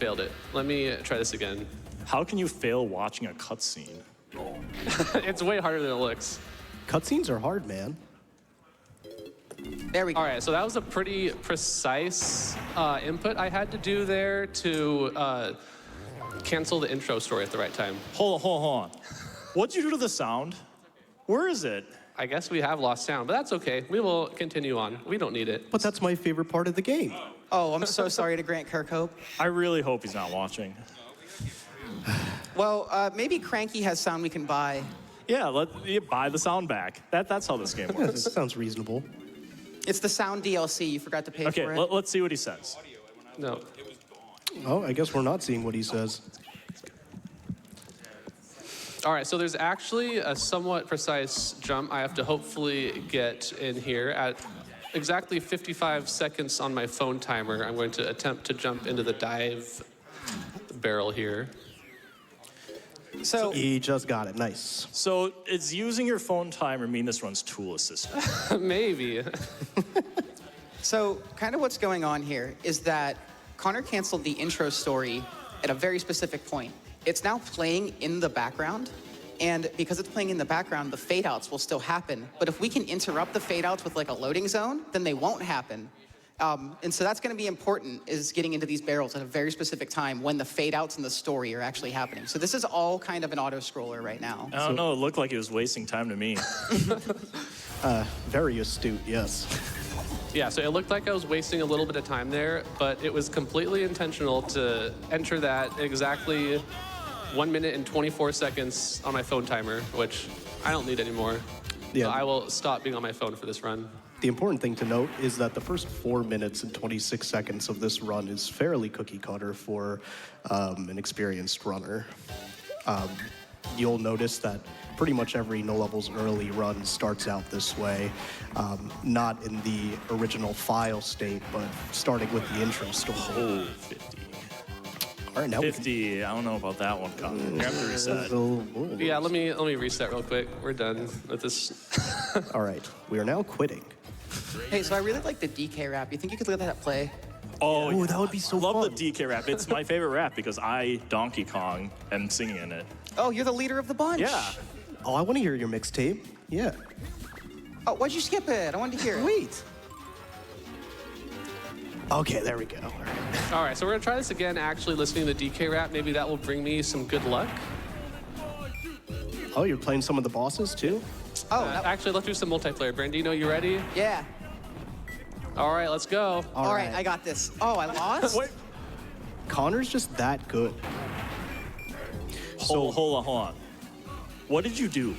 Failed it. Let me try this again. How can you fail watching a cutscene? It's way harder than it looks. Cutscenes are hard, man. There we go. All right, so that was a pretty precise input I had to do there to cancel the intro story at the right time. Hold on. What'd you do to the sound? Where is it? I guess we have lost sound, but that's okay. We will continue on. We don't need it. But that's my favorite part of the game. Oh, I'm so sorry to Grant Kirkhope. I really hope he's not watching. Well, maybe Cranky has sound we can buy. Yeah, buy the sound back. That's how this game Yeah, works. that sounds reasonable. It's the sound DLC. You forgot to pay Okay, for it. let's see what he says. No. Oh, I guess we're not seeing what he says. All right, so there's actually a somewhat precise jump I have to hopefully get in here at exactly 55 seconds on my phone timer. I'm going to attempt to jump into the dive barrel here. So He just got it. Nice. So is using your phone timer mean this runs tool assistant? Maybe. So kind of what's going on here is that Connor canceled the intro story at a very specific point. It's now playing in the background, and because it's playing in the background, the fade-outs will still happen. But if we can interrupt the fade-outs with like a loading zone, then they won't happen. And so that's going to be important, is getting into these barrels at a very specific time when the fade-outs in the story are actually happening. So this is all kind of an auto-scroller right now. I don't know, it looked like he was wasting time to me. Very astute, yes. Yeah, so it looked like I was wasting a little bit of time there, but it was completely intentional to enter that exactly 1 minute and 24 seconds on my phone timer, which I don't need anymore. Yeah. So I will stop being on my phone for this run. The important thing to note is that the first 4 minutes and 26 seconds of this run is fairly cookie cutter for an experienced runner. You'll notice that pretty much every No Levels Early run starts out this way, not in the original file state, but starting with the intro story. Oh, 50. All right, now 50, I don't know about that one, Connor. You have to reset. Yeah, let me reset real quick. We're done with this. All right, we are now quitting. Hey, so I really like the DK rap. You think you could let that play? Oh, Oh, that would be so love fun. the DK rap. It's my favorite rap because I, Donkey Kong, am singing in it. Oh, you're the leader of the bunch. Yeah. Oh, I want to hear your mixtape. Yeah. Oh, why'd you skip it? I wanted to hear it. Wait. Okay, there we go. All right, so we're gonna try this again, actually listening to the DK rap. Maybe that will bring me some good luck. Oh, you're playing some of the bosses too? Oh, Actually, let's do some multiplayer. Brandino, you ready? yeah. All right, let's go. All right, I got this. Oh, I lost? Wait. Connor's just that good. Hold on. What did you do?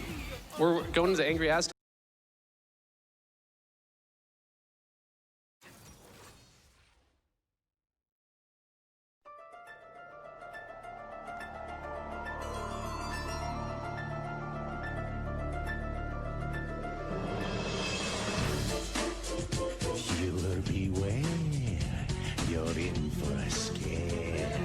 We're going into Angry Aztec. Viewer beware, you're in for a scare.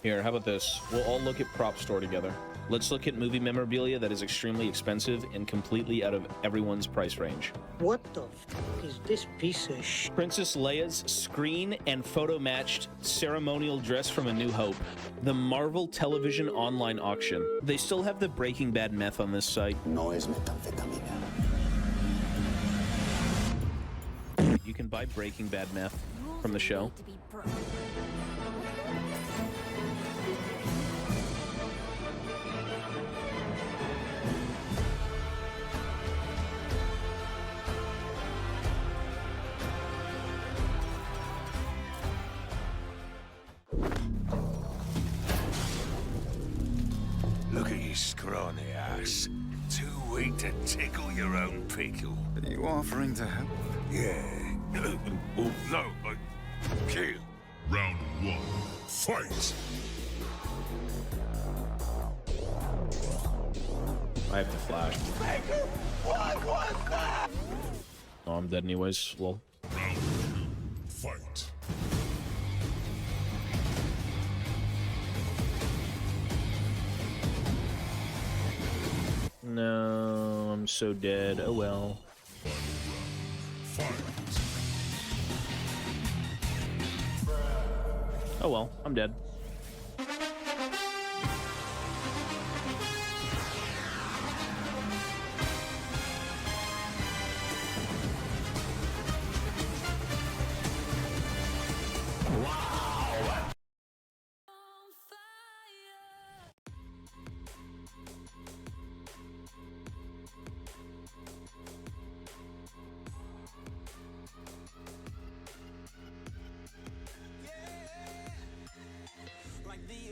Here, how about this? We'll all look at Prop Store together. Let's look at movie memorabilia that is extremely expensive and completely out of everyone's price range. What the f is this piece of sh? Princess Leia's screen and photo matched ceremonial dress from A New Hope. The Marvel Television online auction. They still have the Breaking Bad meth on this site. No es metanfetamina. You can buy Breaking Bad meth from the show. Look at your scrawny ass. Too weak to tickle your own pickle. Are you offering to help? Yeah. Oh, no, kill. Round one, fight! I have to flash. What was that? Oh, I'm dead anyways. Well. Round two, fight! No, I'm so dead. Oh well. Final round, Oh well, I'm dead.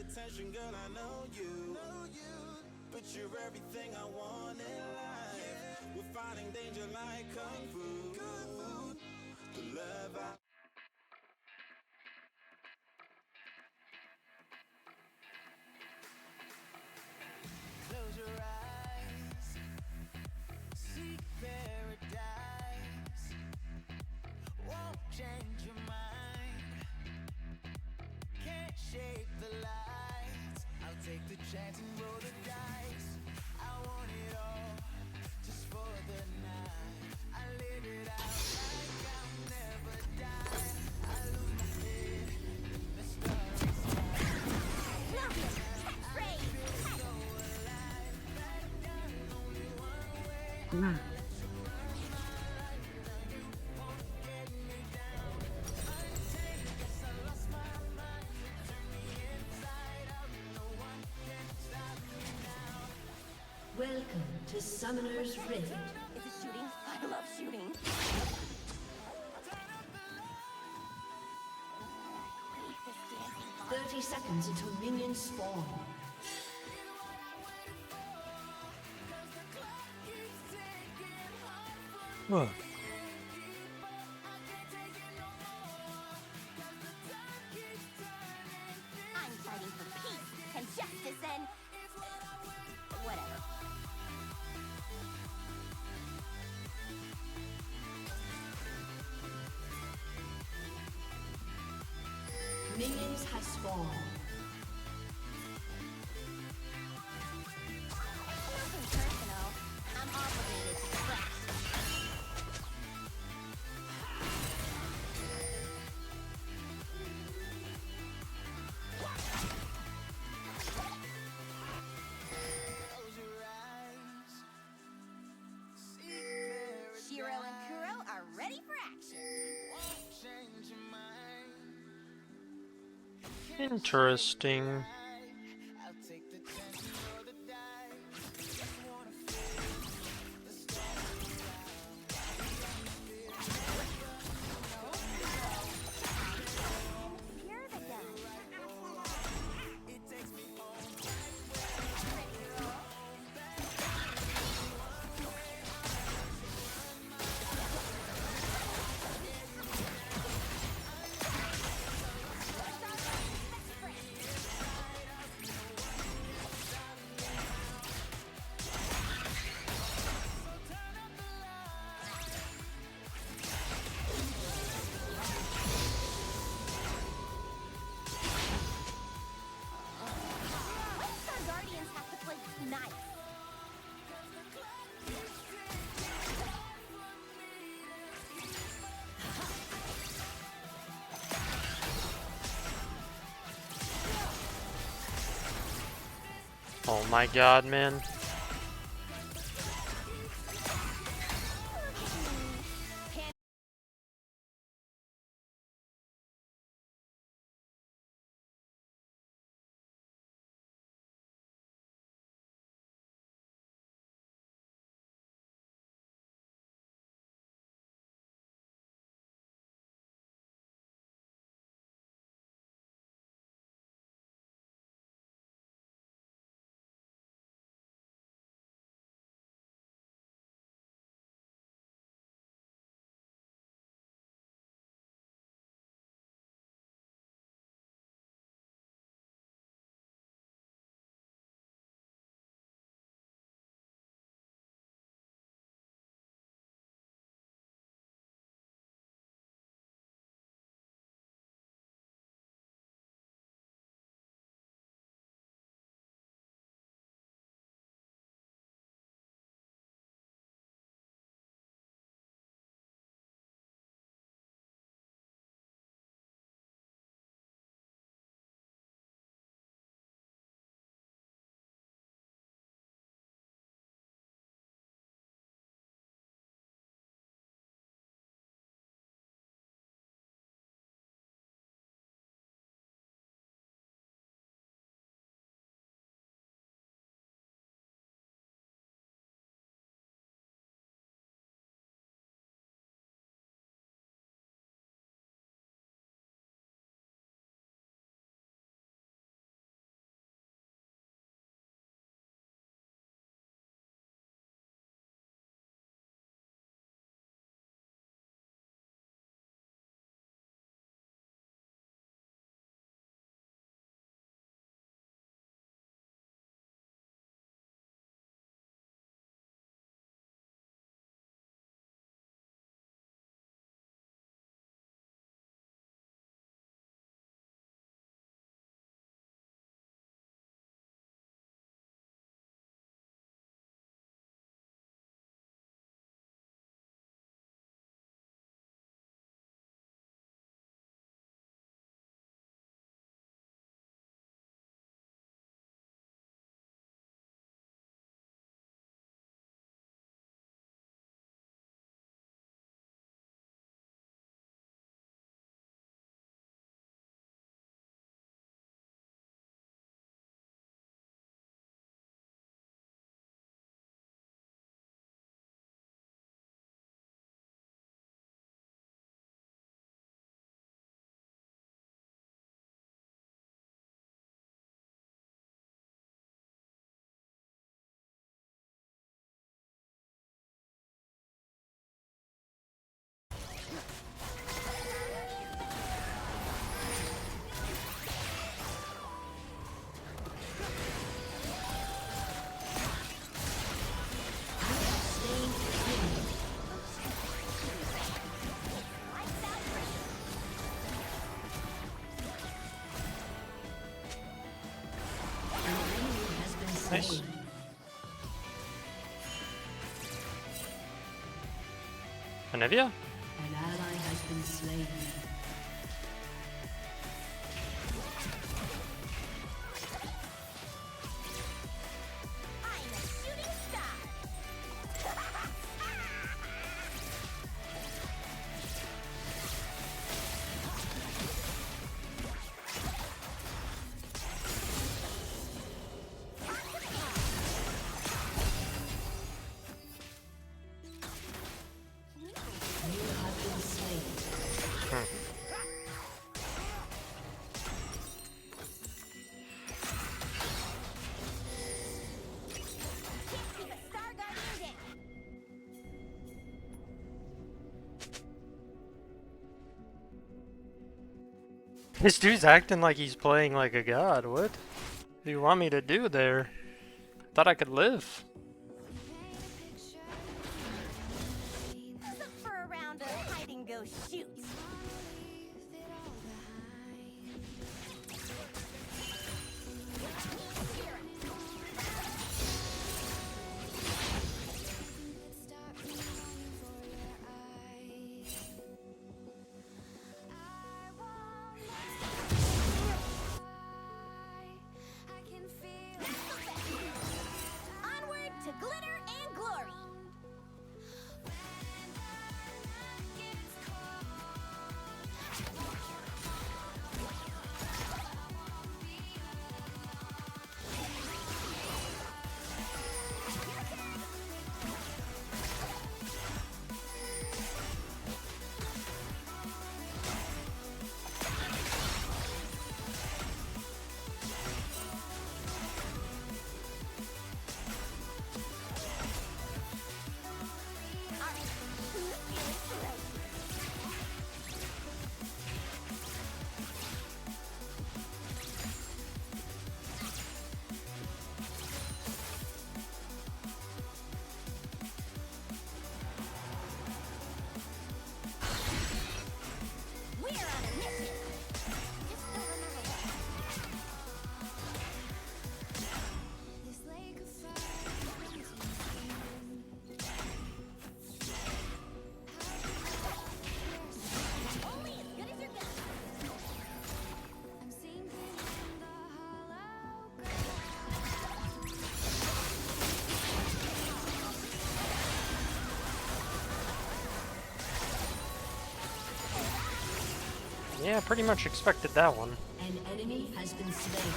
Attention, girl, I know you, but you're everything I want in life. We're fighting danger like kung fu. The love I close your eyes, seek paradise. Won't change your mind. Can't shape the lights. I'll take the chance and roll the dice. I want it all, just for the night. I live it out like I'll never die. I lose my head, the stars I feel so alive. Like there's only one way. Welcome to Summoner's Rift. Is it shooting? I love shooting. 30 seconds until minions spawn. What? I'm fighting for peace and justice and whatever. Minions have spawned. Nothing personal. I'm obligated to crash. Shiro and Kuro are ready for action. Interesting. You're the gun. Our guardians have to play nice. Oh my god, man. Nice. slain. Anivia? An ally has been slain. I'm a shooting star. You have been slain. Keep a star guardian down. This dude's acting like he's playing like a god. What do you want me to do there? Thought I could live. Who's up for a round of hide and go shoot? Onward to glitter and glory. Alright, who's feeling ferocious? We're on a mission. Just don't remember what. Only as good as your gun. Yeah, pretty much expected that one. An enemy has been slain.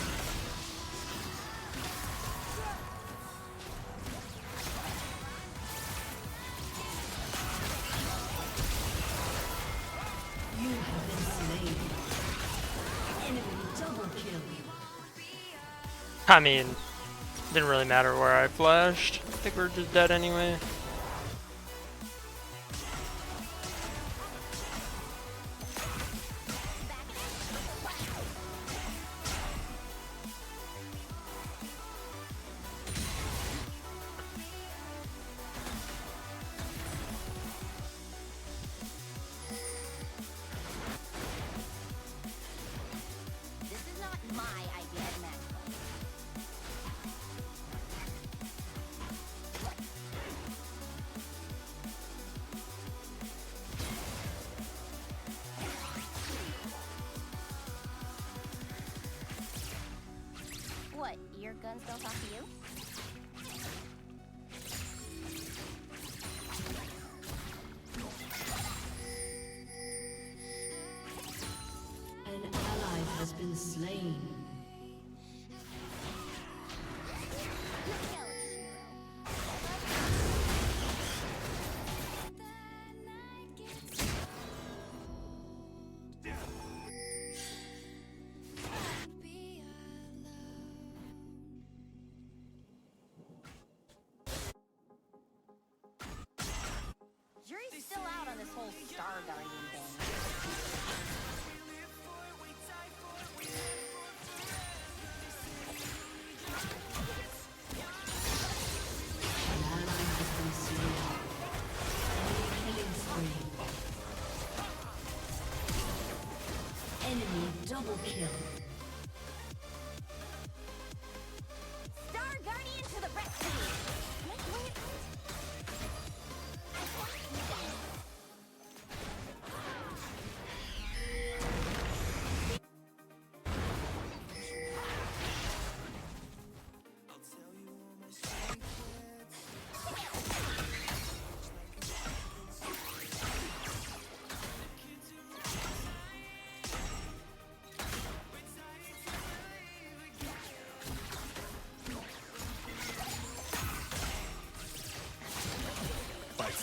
You have been slain. Enemy double kill. I mean, didn't really matter where I flashed. I think we're just dead anyway. This is not my idea of magical. What, your guns don't talk to you? An ally has been slain. Jury's still out on this whole Star Guardian thing. An ally has been slain. Enemy killing spree. Enemy double kill. Star Guardian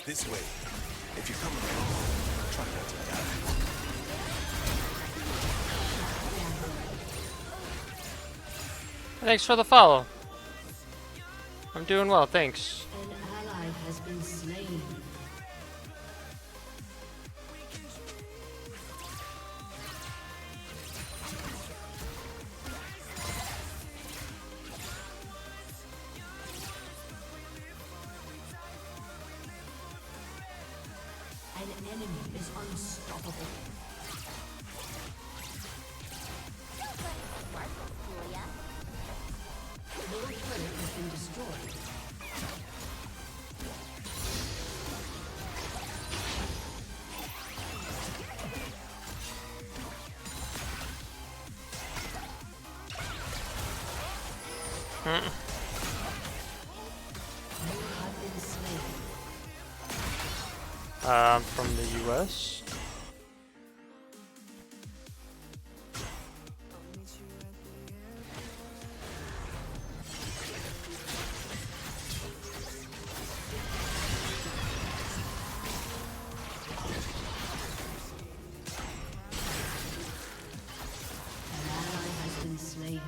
This way. If you're coming along, try not to die. Thanks for the follow. I'm doing well, thanks. An ally has been slain. An enemy is unstoppable. Your turret has been destroyed. You have been slain. From the US. An ally has been slain.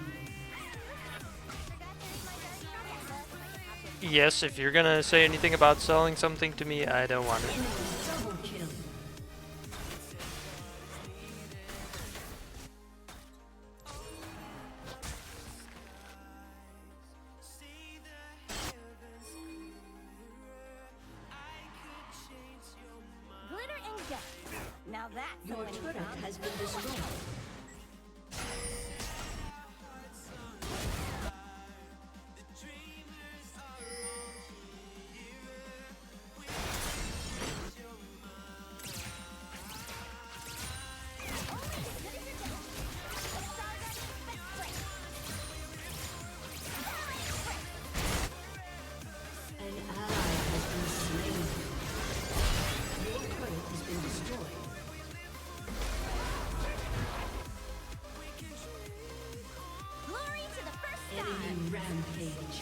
Yes, if you're gonna say anything about selling something to me, I don't want it. Enemy double kill. Glitter and dust. Now that's Your a winning turret combo. has been destroyed. An ally has been slain. Your turret has been destroyed. Glory to the first star. Enemy rampage.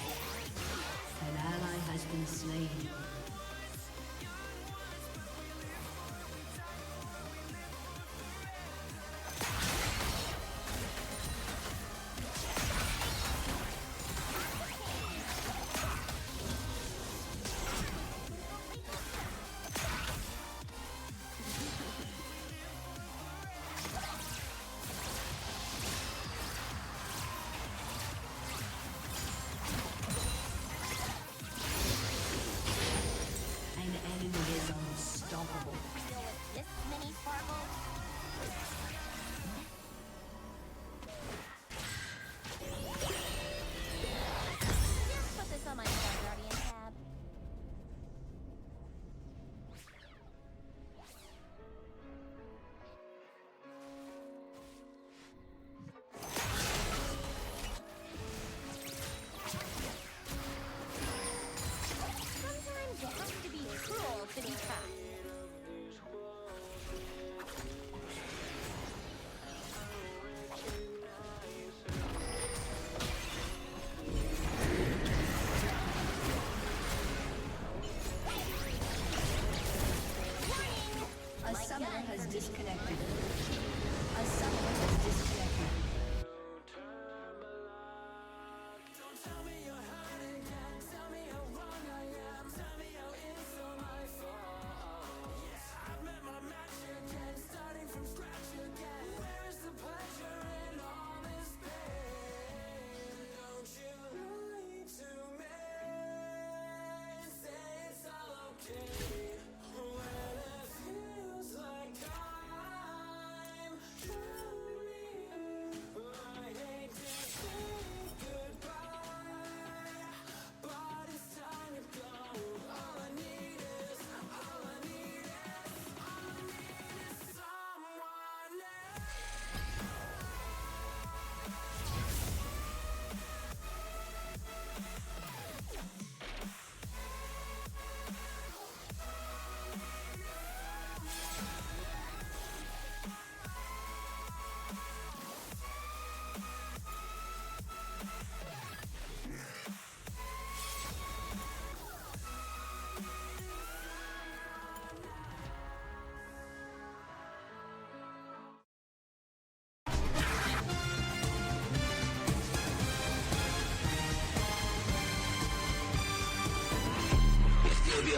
An ally has been slain. An enemy is unstoppable. Deal with this many sparkles. Just put this on my Star Guardian tab. Sometimes you have to be cruel to be kind. A summoner has disconnected. A summoner has disconnected.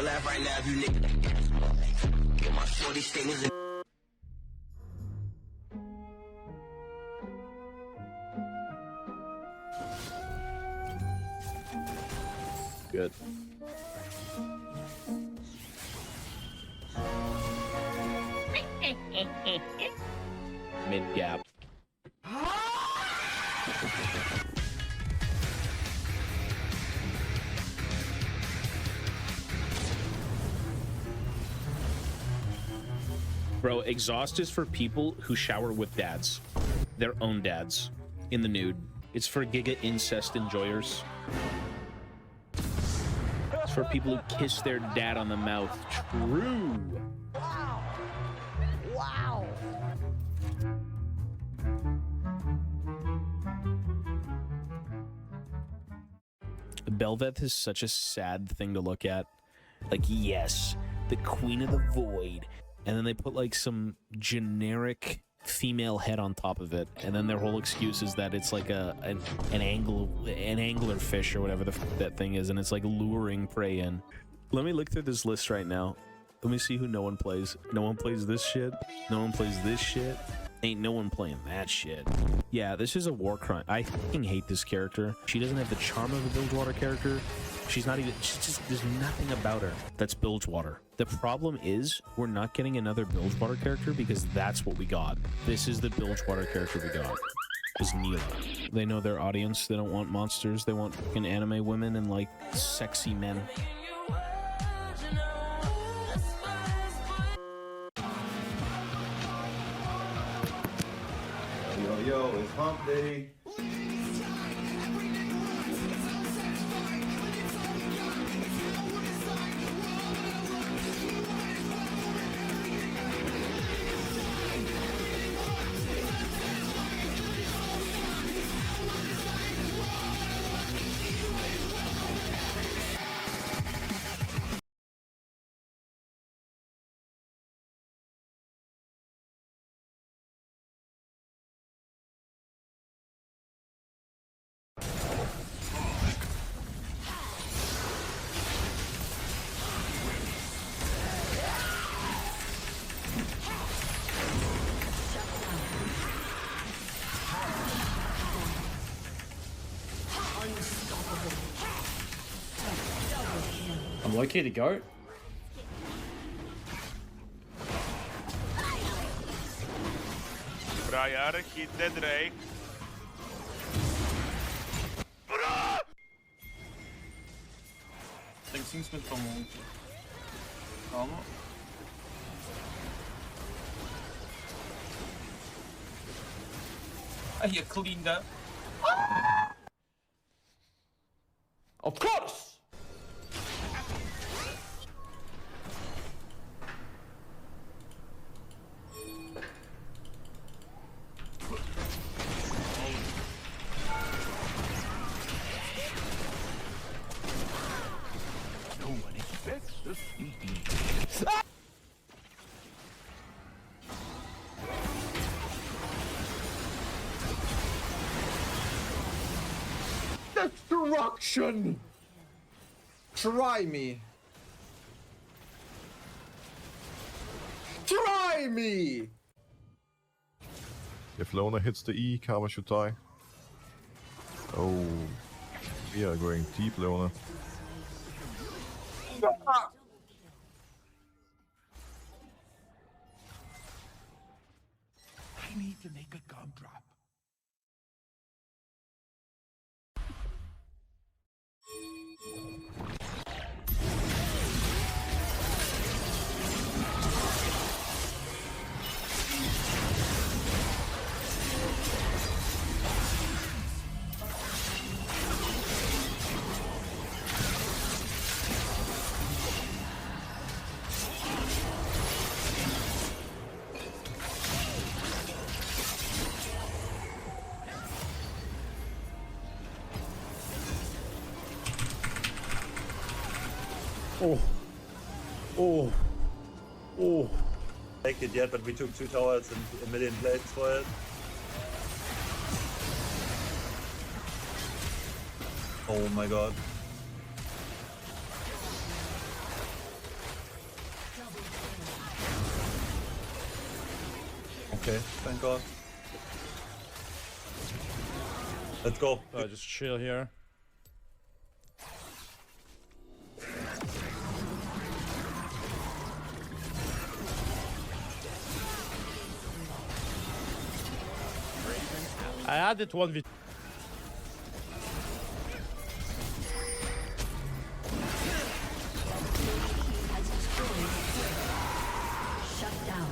laugh right now if you niggas. Get my shorty stingers in. Good. Mid gap. Bro, exhaust is for people who shower with dads. Their own dads. In the nude. It's for giga incest enjoyers. It's for people who kiss their dad on the mouth. True. Wow. Wow. Belveth is such a sad thing to look at. Like, yes, the queen of the void. And then they put like some generic female head on top of it. And then their whole excuse is that it's like an angler fish or whatever that thing is. And it's like luring prey in. Let me look through this list right now. Let me see who no one plays. No one plays this shit. No one plays this shit. Ain't no one playing that shit. Yeah, this is a war crime. I fucking hate this character. She doesn't have the charm of a Bilgewater character. She's just, there's nothing about her that's Bilgewater. The problem is, we're not getting another Bilgewater character because that's what we got. This is the Bilgewater character we got. Is Neela. They know their audience. They don't want monsters. They want fucking anime women and like sexy men. Yo, it's hump day. I'm located, goat. Briar, hit the Drake. Tem 5 pra monte. Calma. You cleaned up. Of course! No one expects the sneaky. Destruction! Try me. Try me! If Lona hits the E, Karma should die. Oh, we are going deep, Lona. I need to make a gum drop. Oh. Oh. Oh. Take it yet, but we took 2 towers and a million plates for it. Oh my god. Okay, thank God. Let's go. Just chill here. I had it 1v. Shut down.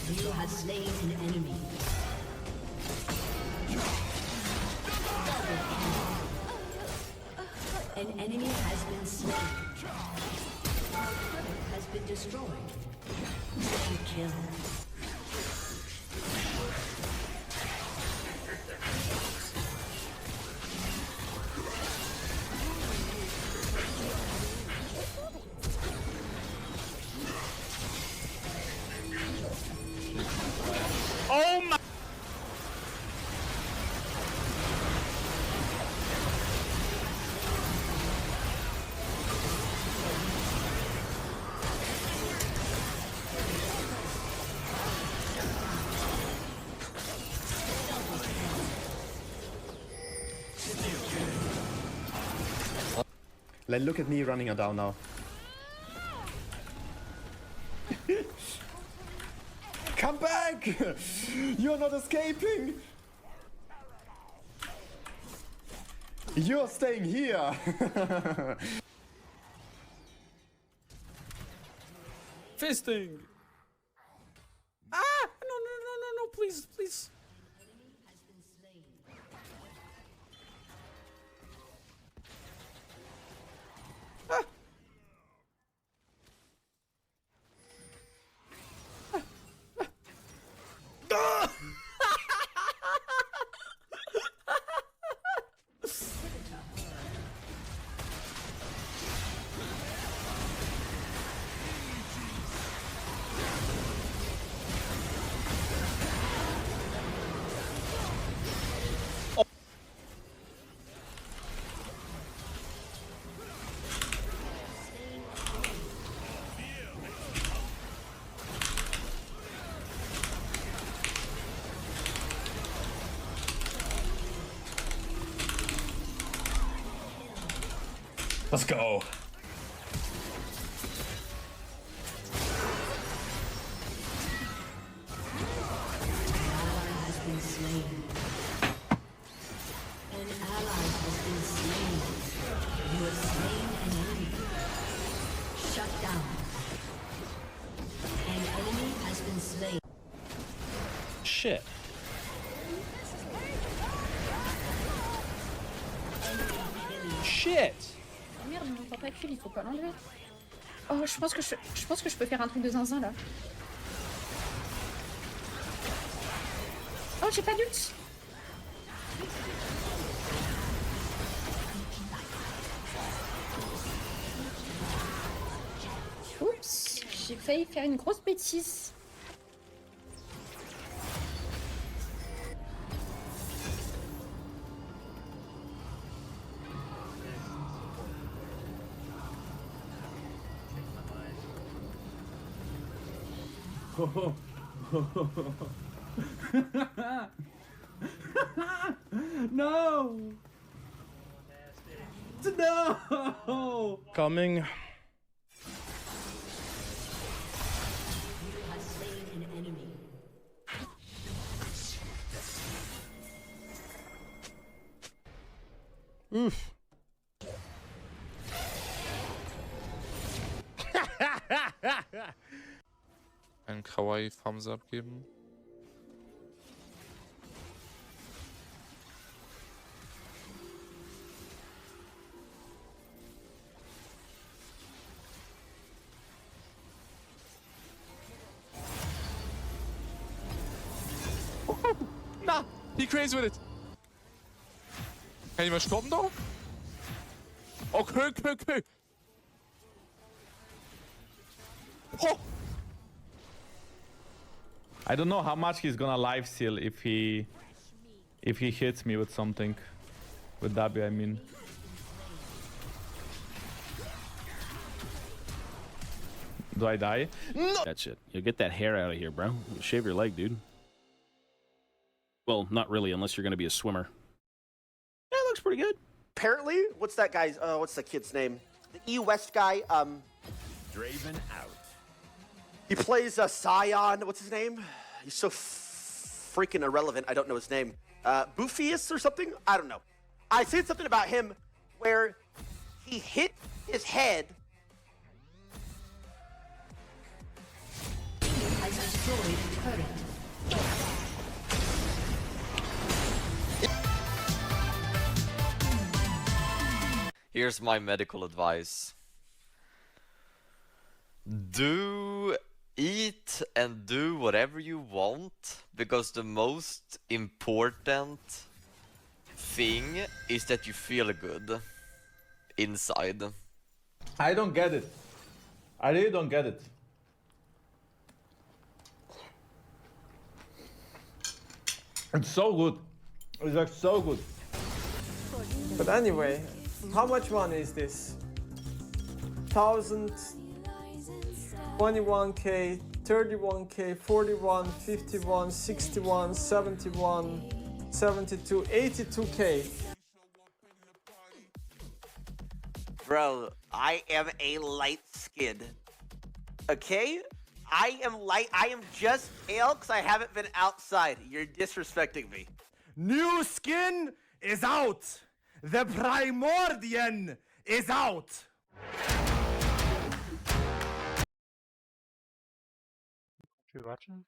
You have slain an enemy. An enemy has been slain. Our turret has been destroyed. Double kill. Oh my! Like, look at me running her down now. Come back! You're not escaping! You're staying here! Fisting! Ah! No, no, no, no, no, please, please. Let's go. Has been slain. An ally has been slain. You have slain an enemy. Shut down. An enemy has been slain. Shit. Shit. Merde, on n'entend pas kill, il faut pas l'enlever. Oh, je pense que je peux faire un truc de zinzin là. Oh, j'ai pas d'ult. Oups, j'ai failli faire une grosse bêtise. No! No! Coming. You have slain an enemy. Oof. Ein Kawaii Thumbs Up geben. Na, he crazy with it. Kann ich mal stoppen da? Okay, okay, okay. Oh. I don't know how much he's gonna life steal if he If he hits me with something. With W, I mean. Do I die? No! That's it. You get that hair out of here, bro. Shave your leg, dude. Well, not really, unless you're going to be a swimmer. Yeah, it looks pretty good. Apparently, what's that guy's, what's the kid's name? The E West guy, Draven out. he plays Scion, what's his name? He's so freaking irrelevant, I don't know his name. Boofius or something? I don't know. I said something about him where he hit his head. Has destroyed turret. Here's my medical advice. Eat and do whatever you want, because the most important thing is that you feel good inside. I don't get it. I really don't get it. It's so good. It's like so good. But anyway, how much money is this? 1,000, 21k, 31k, 41, 51, 61, 71, 72, 82k. Bro, I am a light skin. Okay? I am just pale because I haven't been outside. You're disrespecting me. New skin is out. The Primordian is out. You watching?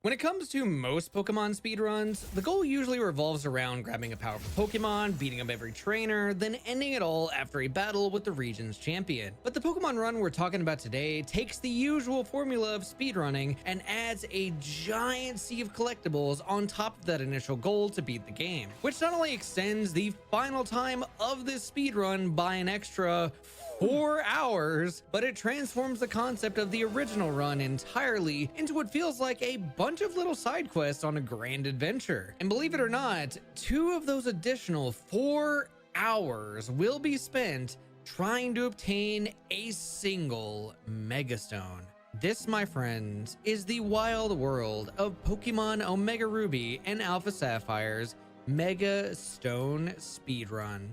When it comes to most Pokemon speedruns, the goal usually revolves around grabbing a powerful Pokemon, beating up every trainer, then ending it all after a battle with the region's champion. But the Pokemon run we're talking about today takes the usual formula of speedrunning and adds a giant sea of collectibles on top of that initial goal to beat the game, which not only extends the final time of this speedrun by an extra 4 hours, but it transforms the concept of the original run entirely into what feels like a bunch of little side quests on a grand adventure. And believe it or not, 2 of those additional 4 hours will be spent trying to obtain a single Megastone. This, my friends, is the wild world of Pokemon Omega Ruby and Alpha Sapphire's Mega Stone speedrun.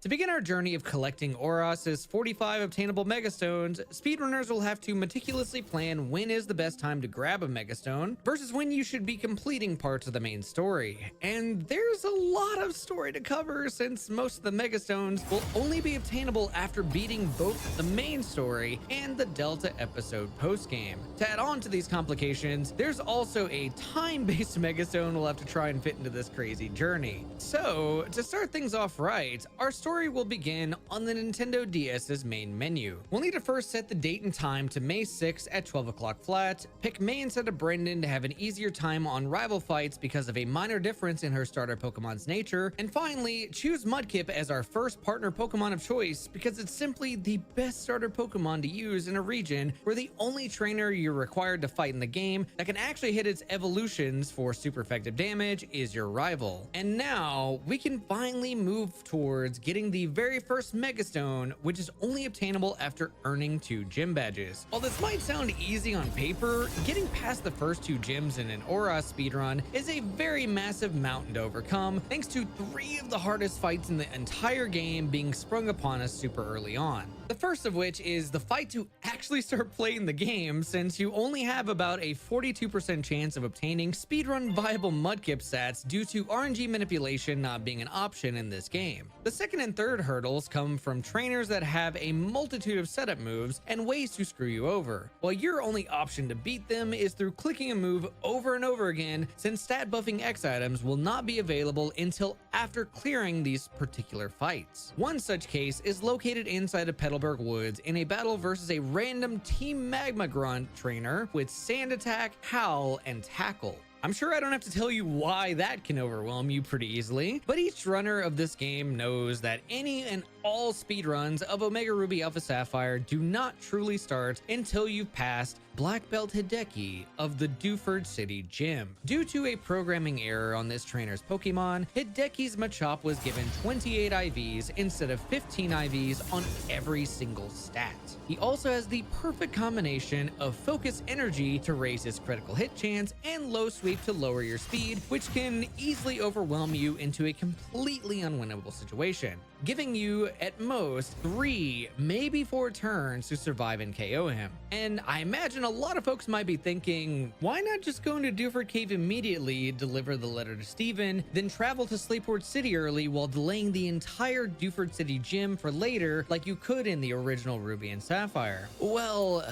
To begin our journey of collecting Oros's 45 obtainable Megastones, speedrunners will have to meticulously plan when is the best time to grab a Megastone versus when you should be completing parts of the main story. And there's a lot of story to cover since most of the Megastones will only be obtainable after beating both the main story and the Delta episode postgame. To add on to these complications, there's also a time-based Megastone we'll have to try and fit into this crazy journey. So, to start things off right, our story will begin on the Nintendo DS's main menu. We'll need to first set the date and time to May 6 at 12 o'clock flat, pick May instead of Brendan to have an easier time on rival fights because of a minor difference in her starter Pokemon's nature, and finally, choose Mudkip as our first partner Pokemon of choice because it's simply the best starter Pokemon to use in a region where the only trainer you're required to fight in the game that can actually hit its evolutions for super effective damage is your rival. And now, we can finally move towards getting the very first Megastone, which is only obtainable after earning 2 gym badges. While this might sound easy on paper, getting past the first 2 gyms in an Oros speedrun is a very massive mountain to overcome, thanks to 3 of the hardest fights in the entire game being sprung upon us super early on. The first of which is the fight to actually start playing the game, since you only have about a 42% chance of obtaining speedrun viable Mudkip stats due to RNG manipulation not being an option in this game. The second and third hurdles come from trainers that have a multitude of setup moves and ways to screw you over, while your only option to beat them is through clicking a move over and over again, since stat buffing X items will not be available until after clearing these particular fights. One such case is located inside of Petal Helberg Woods in a battle versus a random Team Magma Grunt trainer with Sand Attack, Howl, and Tackle. I'm sure I don't have to tell you why that can overwhelm you pretty easily, but each runner of this game knows that any and all speedruns of Omega Ruby Alpha Sapphire do not truly start until you've passed Black Belt Hideki of the Dewford City Gym. Due to a programming error on this trainer's Pokemon, Hideki's Machop was given 28 IVs instead of 15 IVs on every single stat. He also has the perfect combination of focus energy to raise his critical hit chance and low sweep to lower your speed, which can easily overwhelm you into a completely unwinnable situation, giving you at most 3, maybe 4 turns to survive and KO him. And I imagine a lot of folks might be thinking, why not just go into Dewford Cave immediately, deliver the letter to Steven, then travel to Slateport City early while delaying the entire Dewford City gym for later like you could in the original Ruby and Sapphire? Well,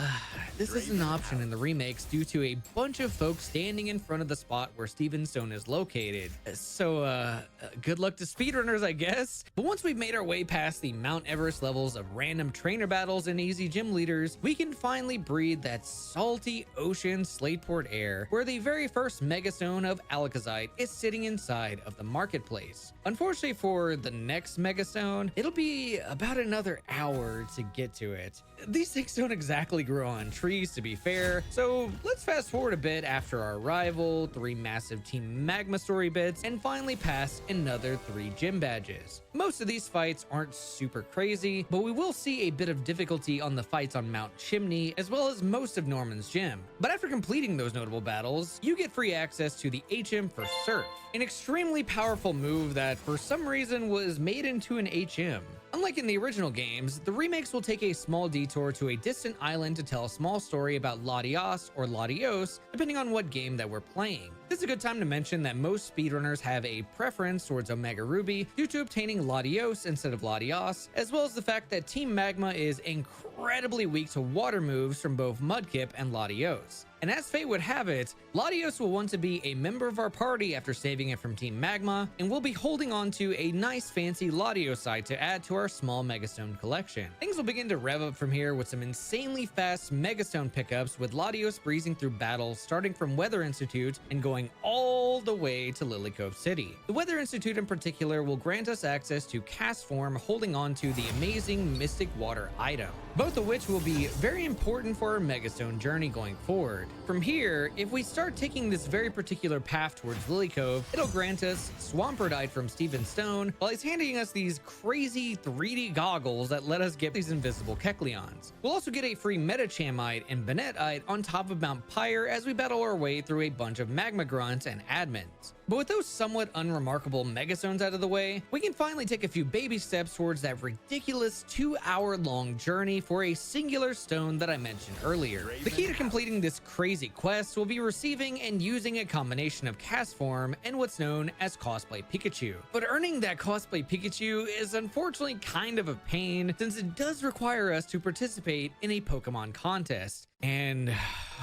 this is an option in the remakes due to a bunch of folks standing in front of the spot where Steven's Stone is located. So, good luck to speedrunners, I guess. But once we've made our way past the Mount Everest levels of random trainer battles and easy gym leaders, we can finally breathe that salty ocean Slateport air where the very first megastone of Aicaid is sitting inside of the marketplace. Unfortunately for the next megastone, it'll be about another hour to get to it. These things don't exactly grow on trees, to be fair, so let's fast forward a bit after our arrival, 3 massive Team Magma story bits, and finally past another 3 gym badges. Most of these fights aren't super crazy, but we will see a bit of difficulty on the fights on Mount Chimney, as well as most of Norman's gym. But after completing those notable battles, you get free access to the HM for Surf, an extremely powerful move that for some reason was made into an HM. Unlike in the original games, the remakes will take a small detour to a distant island to tell a small story about Latios or Latios, depending on what game that we're playing. This is a good time to mention that most speedrunners have a preference towards Omega Ruby due to obtaining Latios instead of Latios, as well as the fact that Team Magma is incredibly weak to water moves from both Mudkip and Latios. And as fate would have it, Latios will want to be a member of our party after saving it from Team Magma, and we'll be holding on to a nice fancy Latios site to add to our small Megastone collection. Things will begin to rev up from here with some insanely fast Megastone pickups, with Latios breezing through battles starting from Weather Institute and going all the way to Lily Cove City. The Weather Institute in particular will grant us access to Cast Form, holding on to the amazing Mystic Water item, both of which will be very important for our Megastone journey going forward. From here, if we start taking this very particular path towards Lily Cove, it'll grant us Swamperdite from Steven Stone, while he's handing us these crazy 3D goggles that let us get these invisible Kecleons. We'll also get a free Metachamite and Bennettite on top of Mount Pyre as we battle our way through a bunch of Magma Grunts and Admins. But with those somewhat unremarkable Megastones out of the way, we can finally take a few baby steps towards that ridiculous 2-hour-long journey for a singular stone that I mentioned earlier. The key to completing this crazy quest will be receiving and using a combination of Cast Form and what's known as Cosplay Pikachu. But earning that Cosplay Pikachu is unfortunately kind of a pain, since it does require us to participate in a Pokemon contest. And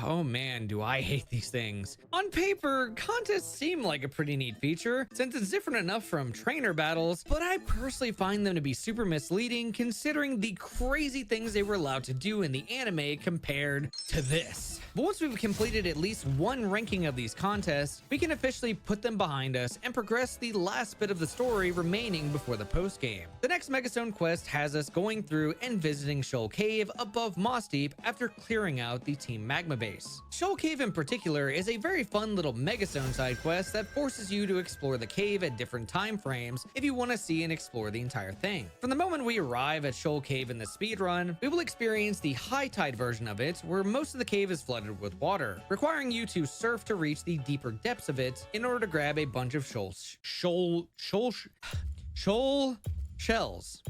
oh man, do I hate these things. On paper, contests seem like a pretty neat feature, since it's different enough from trainer battles, but I personally find them to be super misleading considering the crazy things they were allowed to do in the anime compared to this. But once we've completed at least one ranking of these contests, we can officially put them behind us and progress the last bit of the story remaining before the post-game. The next Megastone quest has us going through and visiting Shoal Cave above Moss Deep after clearing out the Team Magma base. Shoal Cave in particular is a very fun little Megastone side quest that forces you to explore the cave at different time frames if you want to see and explore the entire thing. From the moment we arrive at Shoal Cave in the speedrun, we will experience the high tide version of it, where most of the cave is flooded with water, requiring you to surf to reach the deeper depths of it in order to grab a bunch of shoal shells.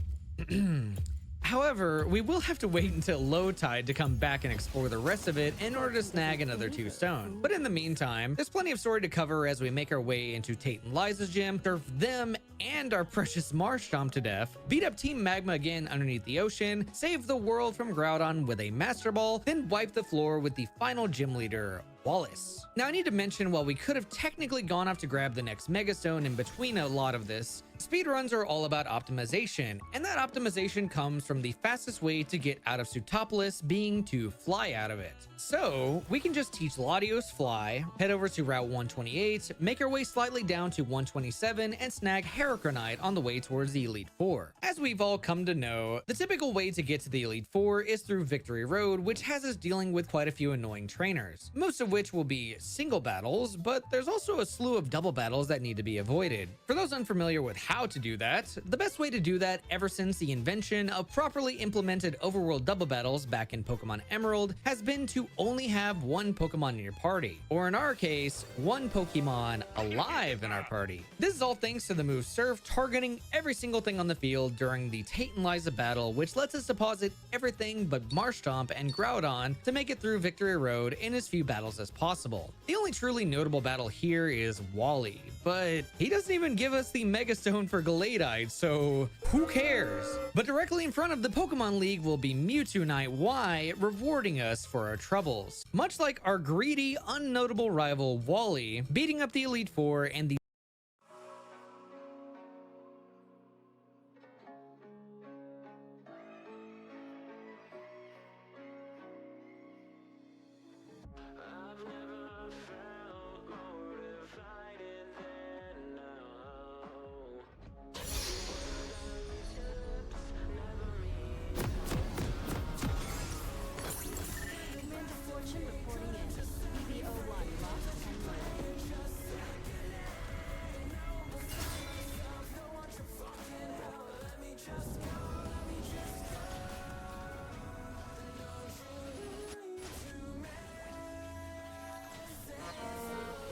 However, we will have to wait until low tide to come back and explore the rest of it in order to snag another 2 stone. But in the meantime, there's plenty of story to cover as we make our way into Tate and Liza's gym, surf them and our precious Marshtomp to death, beat up Team Magma again underneath the ocean, save the world from Groudon with a Master Ball, then wipe the floor with the final gym leader, Wallace. Now I need to mention, while we could have technically gone off to grab the next Megastone in between a lot of this, speedruns are all about optimization, and that optimization comes from the fastest way to get out of Sutopolis being to fly out of it. So we can just teach Latios fly, head over to Route 128, make our way slightly down to 127, and snag Heracronite on the way towards the Elite Four. As we've all come to know, the typical way to get to the Elite Four is through Victory Road, which has us dealing with quite a few annoying trainers, most of which will be single battles, but there's also a slew of double battles that need to be avoided. For those unfamiliar with how to do that, the best way to do that ever since the invention of properly implemented overworld double battles back in Pokemon Emerald has been to only have one Pokemon in your party, or in our case, one Pokemon alive in our party. This is all thanks to the move Surf targeting every single thing on the field during the Tate and Liza battle, which lets us deposit everything but Marshtomp and Groudon to make it through Victory Road in as few battles as possible. The only truly notable battle here is Wally, but he doesn't even give us the Megastone for Gallade, so who cares? But directly in front of the Pokemon League will be Mewtwo Knight Y, rewarding us for our troubles. Much like our greedy, unnotable rival Wally, beating up the Elite Four and the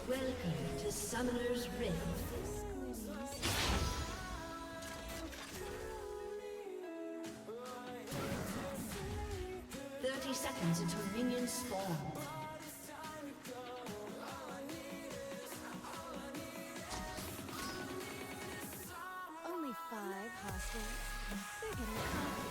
Welcome to Summoner's Rift. Seconds until minions spawn. Only 5 hostiles. They're getting coffee.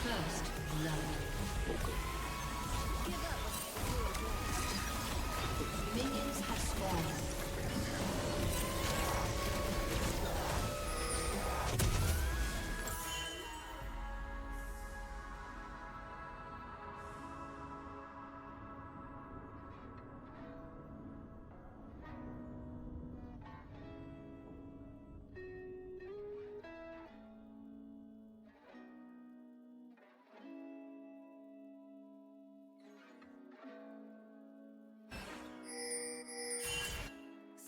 First blood. Minions have spawned.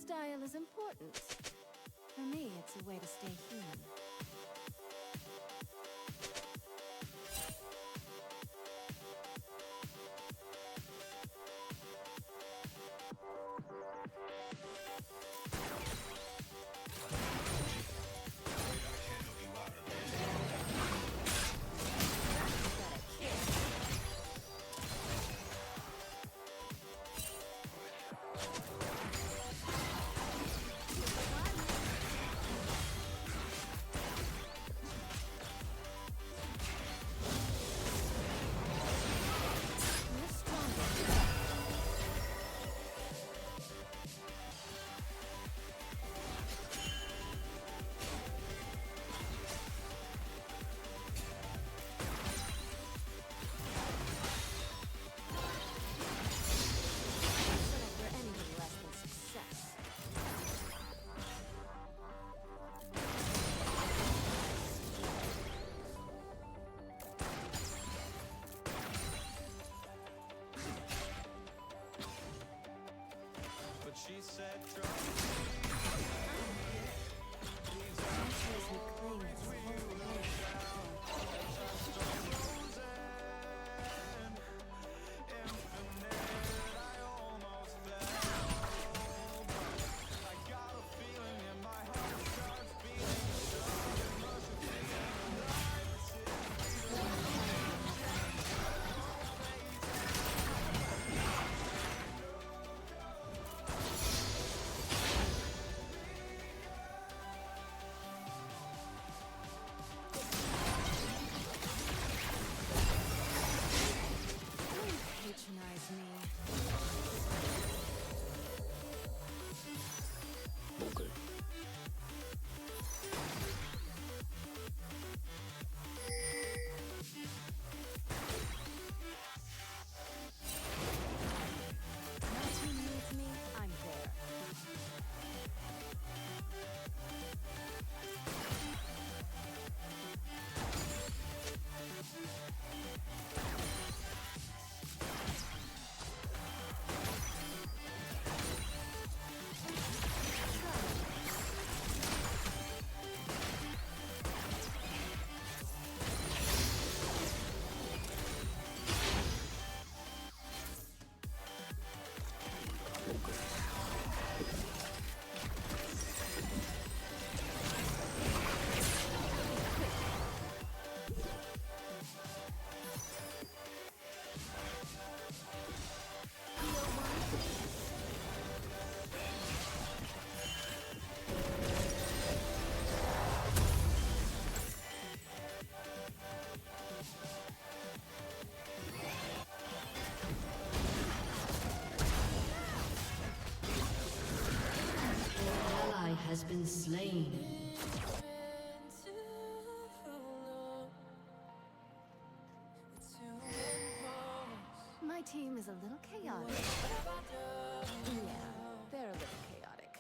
Style is important. For me, it's a way to stay human. has been slain. My team is a little chaotic. Yeah, they're a little chaotic.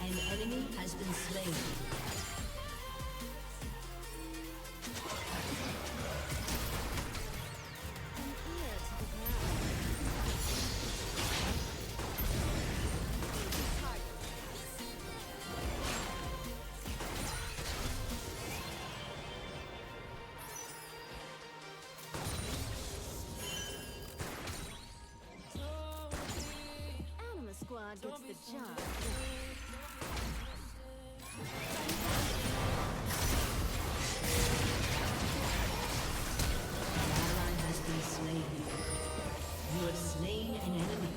An enemy has been slain. Anima Squad gets the job. Slain. You have slain an enemy.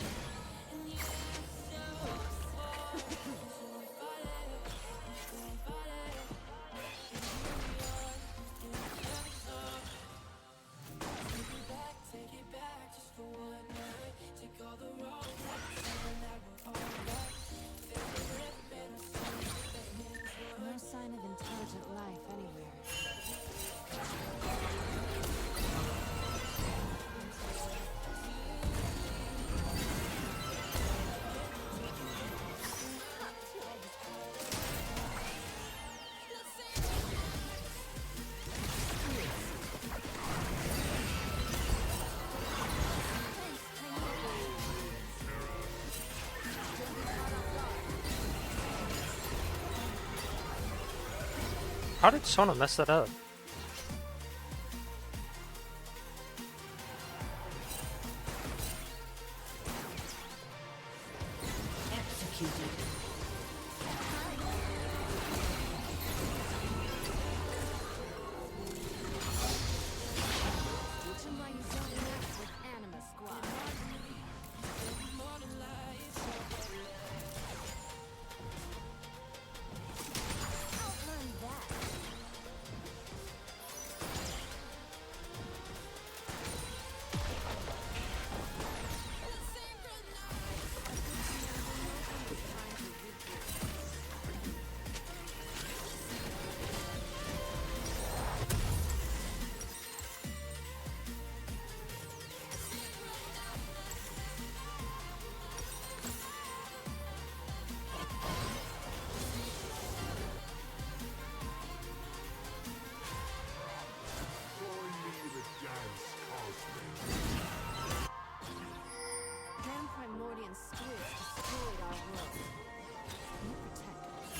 No sign of intelligent life anywhere. How did Sona mess that up? Executed. Teach 'em why you don't mess with Anima Squad. Outrun that. Damn Primordian spirits destroyed our world. You protect us.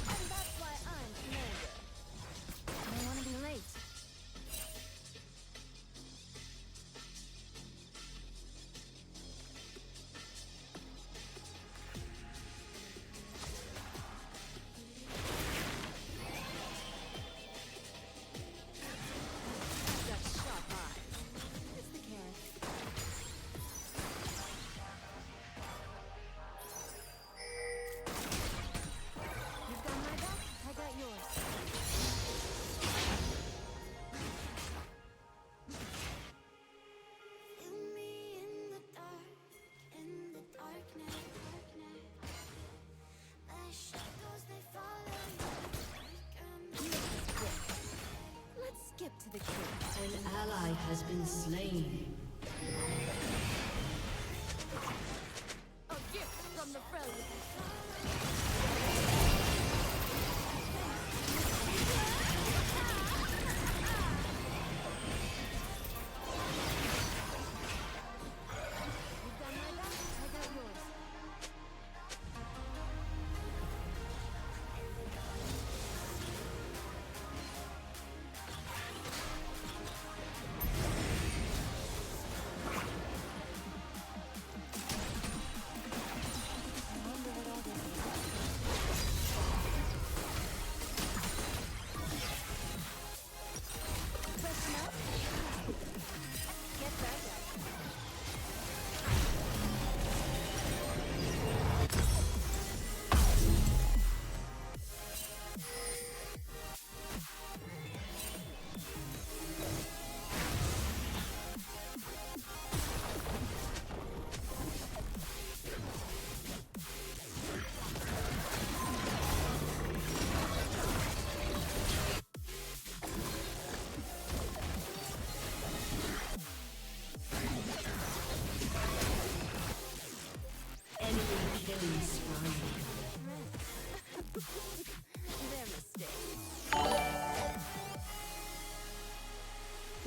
And that's why I'm commander. I don't want to be late. I've got sharp eyes. It's the carrot. You've got my back, I got yours. Feel me in the darkness. My shadows, they follow you. Let's skip to the kill. An ally has been slain. A gift from the Freljord.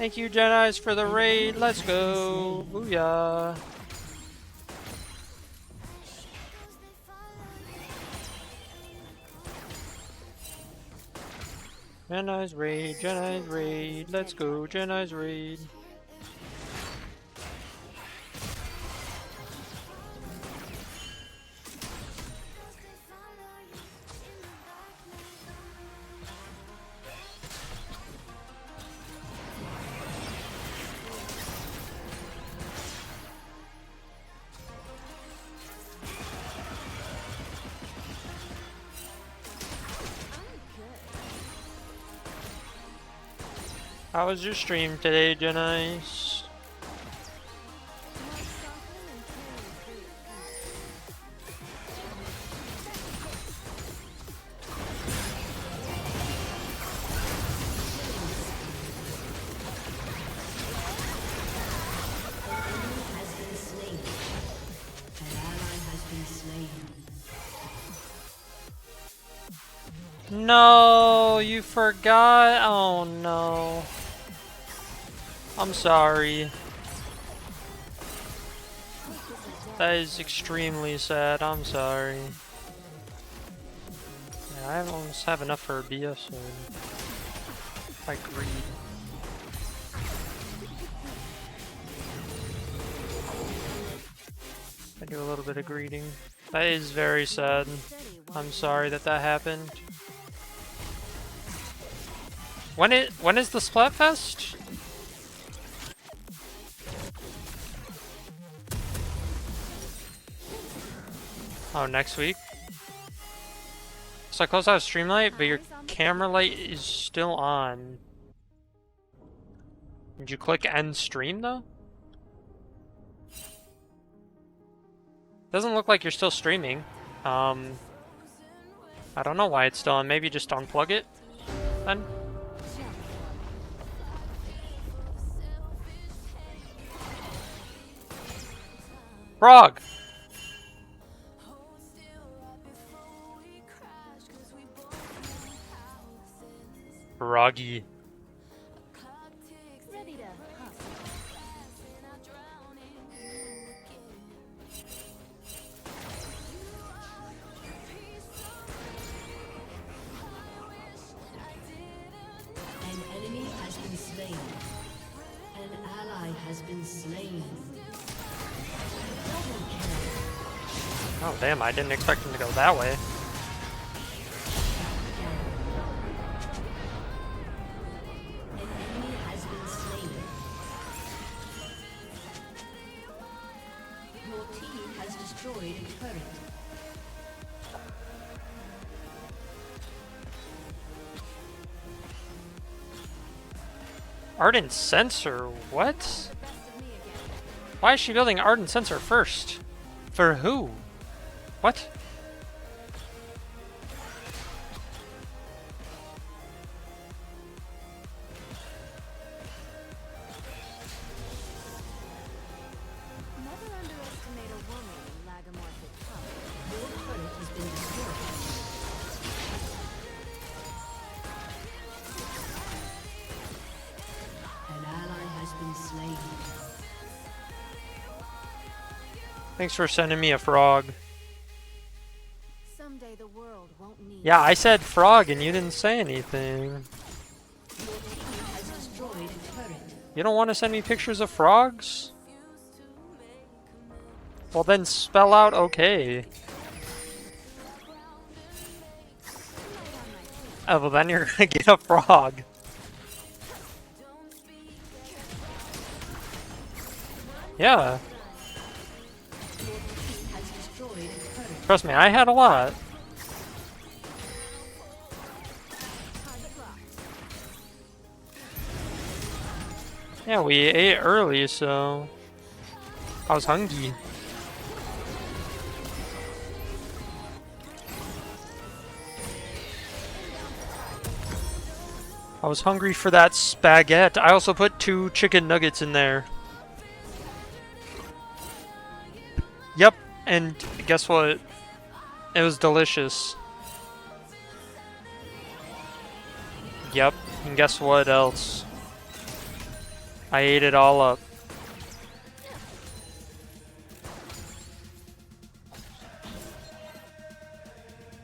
Thank you, Jedi's, for the raid. Let's go. Booyah. Jedi's raid, Jedi's raid. Let's go, Jedi's raid. How was your stream today, Jenice? No, you forgot? Oh no. I'm sorry. That is extremely sad. I'm sorry. Yeah, I almost have enough for a BS soon. I greed. I do a little bit of greeting. That is very sad. I'm sorry that that happened. When is the Splatfest? Oh, next week? So I close out Streamlight, but your camera light is still on. Did you click end stream though? Doesn't look like you're still streaming. I don't know why it's still on. Maybe just unplug it then? Frog! Froggy. An enemy has been slain. An ally has been slain. Oh damn, I didn't expect him to go that way. Ardent Sensor? What? Why is she building Ardent Sensor first? For who? What? Never underestimate a woman in lagomorphic color. Your turret has been destroyed. An ally has been slain. Thanks for sending me a frog. Someday the world won't need. Yeah, I said frog and you didn't say anything. You don't want to send me pictures of frogs? Well then spell out okay. Oh, well then you're gonna get a frog. Yeah. Trust me, I had a lot. Yeah, we ate early, so I was hungry. I was hungry for that spaghetti. I also put 2 chicken nuggets in there. Yep, and guess what? It was delicious. Yep, and guess what else? I ate it all up.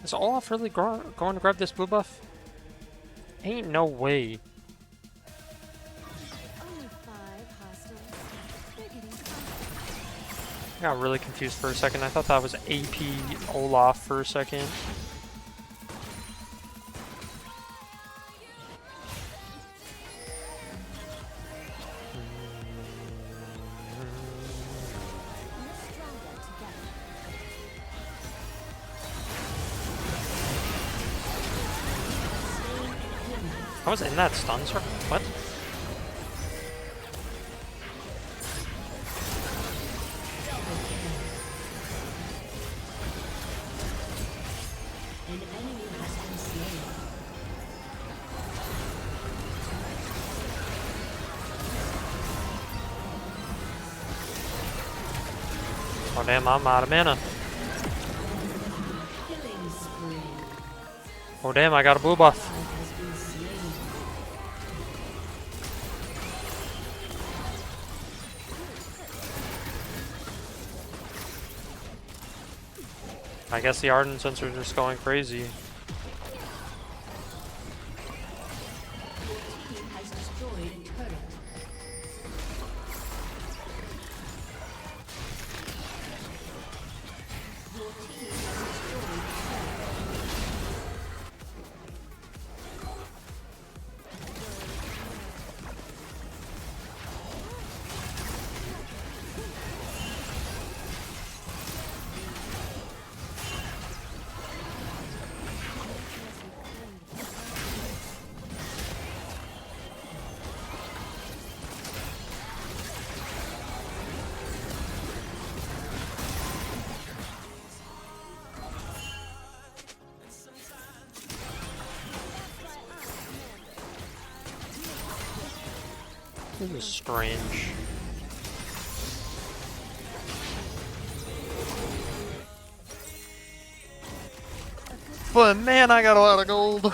Is Olaf really going to grab this blue buff? Ain't no way. I got really confused for a second. I thought that was AP Olaf for a second. I was in that stun circle? What? An enemy has been slain. Oh damn, I'm out of mana. Killing spree. Oh damn, I got a blue buff. Has been slain. I guess the Ardent Sensor is just going crazy. Your team has destroyed a turret. Your team has destroyed a turret. This is strange. But man, I got a lot of gold.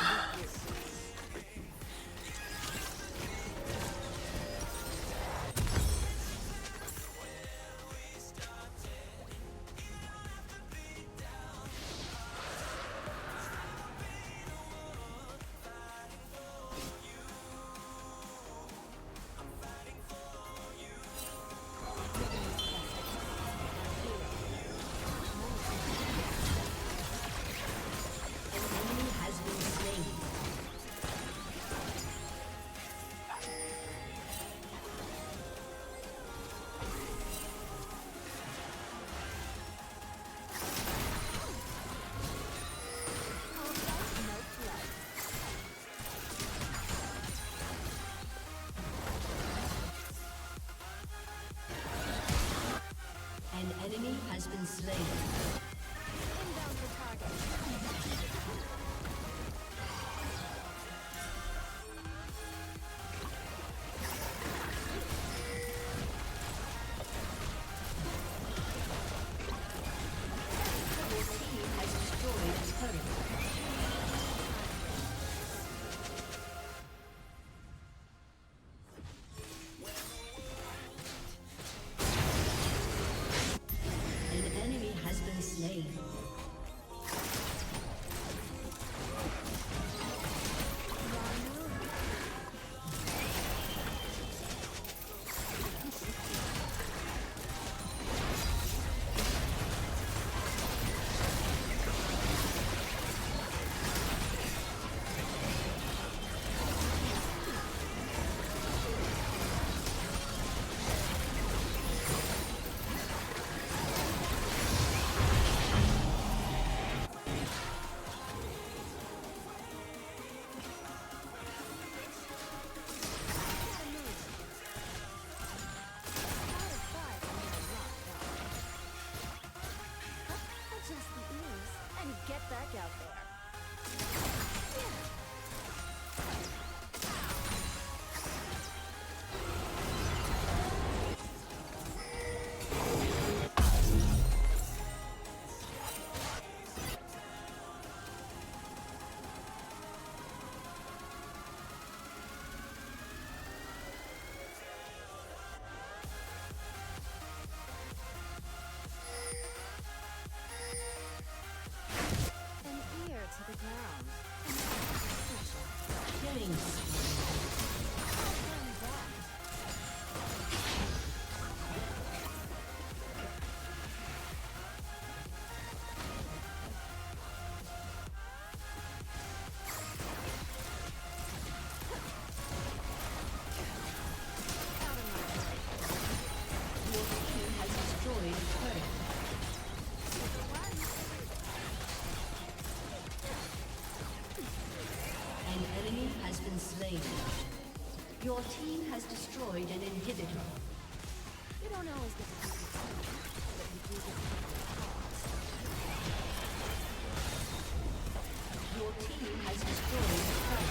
An enemy has been slain. An enemy has been slain. Your team has destroyed a turret. An enemy has been Killing spree. Your team has destroyed an inhibitor. You don't always get to do this, but you do get to. Your team has destroyed the turret.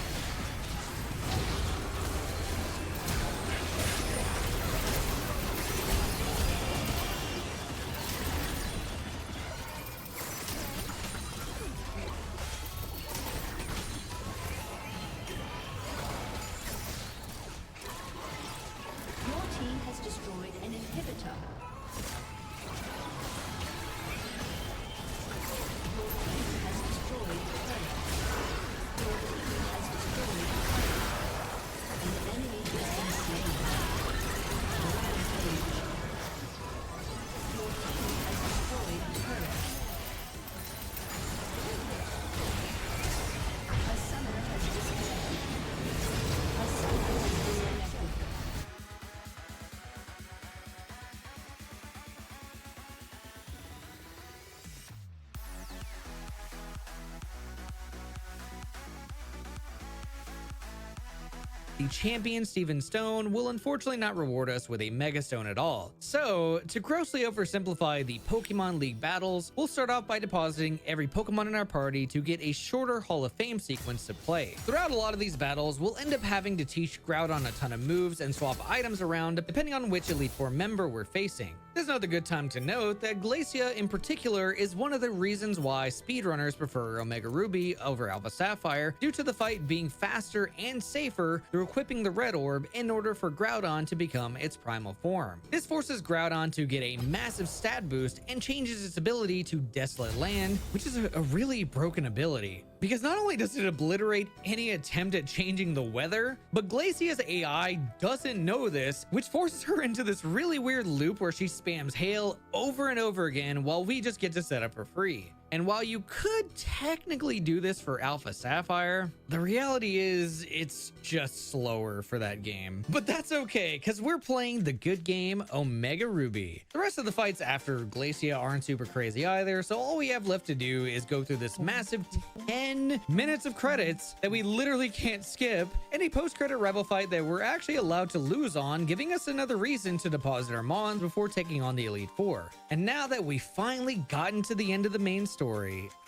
The champion Steven Stone will unfortunately not reward us with a Mega Stone at all. So, to grossly oversimplify the Pokemon League battles, we'll start off by depositing every Pokemon in our party to get a shorter Hall of Fame sequence to play. Throughout a lot of these battles, we'll end up having to teach Groudon a ton of moves and swap items around depending on which Elite Four member we're facing. There's another good time to note that Glacia in particular is one of the reasons why speedrunners prefer Omega Ruby over Alpha Sapphire, due to the fight being faster and safer through equipping the Red Orb in order for Groudon to become its primal form. This forces Groudon to get a massive stat boost and changes its ability to Desolate Land, which is a really broken ability. Because not only does it obliterate any attempt at changing the weather, but Glacia's AI doesn't know this, which forces her into this really weird loop where she spams hail over and over again while we just get to set up for free. And while you could technically do this for Alpha Sapphire, the reality is it's just slower for that game. But that's okay, because we're playing the good game Omega Ruby. The rest of the fights after Glacia aren't super crazy either, so all we have left to do is go through this massive 10 minutes of credits that we literally can't skip, and a post-credit rebel fight that we're actually allowed to lose on, giving us another reason to deposit our Mons before taking on the Elite Four. And now that we've finally gotten to the end of the main story,